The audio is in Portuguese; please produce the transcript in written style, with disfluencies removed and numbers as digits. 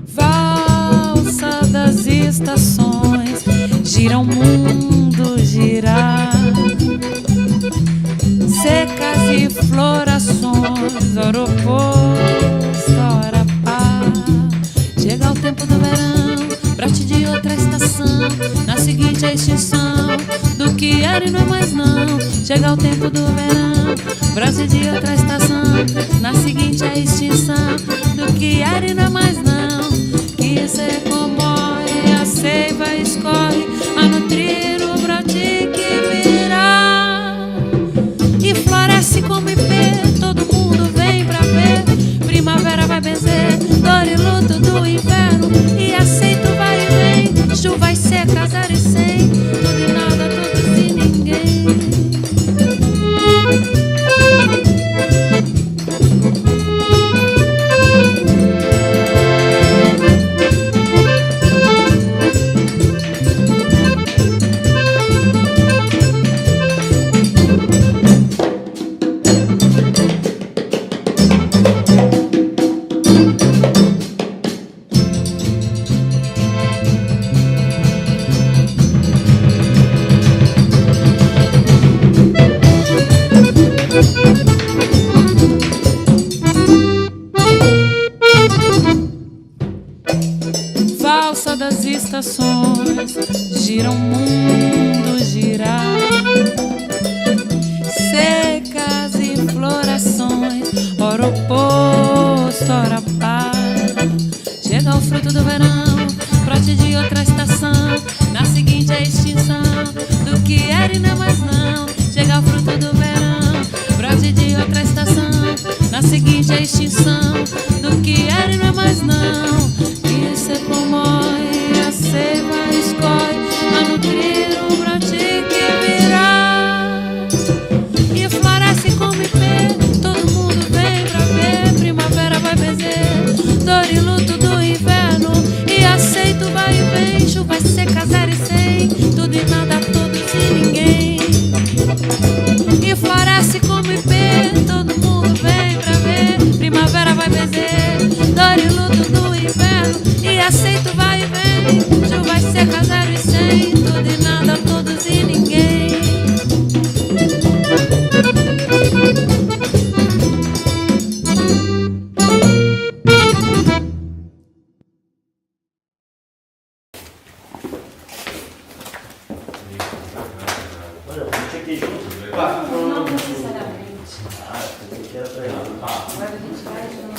Valsa das estações, gira o mundo girar. Secas e florações, hora oposta, hora par. Chega o tempo do verão, brote de outra estação. Na seguinte a extinção do que era e não é mais não. Chega o tempo do verão, brote de outra estação. Na seguinte a extinção do que era e não é mais não. Que se comove, a seiva escorre a nutrir o brote que virá. E floresce como ipê, todo mundo vem pra ver. Primavera vai benzer, dor e luto do inverno. E aceito vai e vem, chuva e seca, zero e cem. Tudo e nada, todos e ninguém. Valsa das estações, gira o mundo girar. Secas e florações, hora oposto, hora par. Chega o fruto do verão, brote de outra estação. Na seguinte a extinção do que era e não mais não. Chega o fruto do verão, brote de outra estação. Na seguinte a extinção do que era e não é mais não. Que se comove, a seiva escorre a nutrir o brote que virá. E floresce como ipê, todo mundo vem pra ver. Primavera vai benzer, dor e luto do inverno. E aceito vai e vem, chuva seca, zero e cem. Tudo e nada, todos e ninguém. E floresce como ipê, todo mundo vem pra ver. Primavera vai benzer, dor e luto do inverno. E aceito vai e vem, chuva seca, zero e cem. Tudo e nada, todos e ninguém. Não necessariamente. Agora a gente vai junto.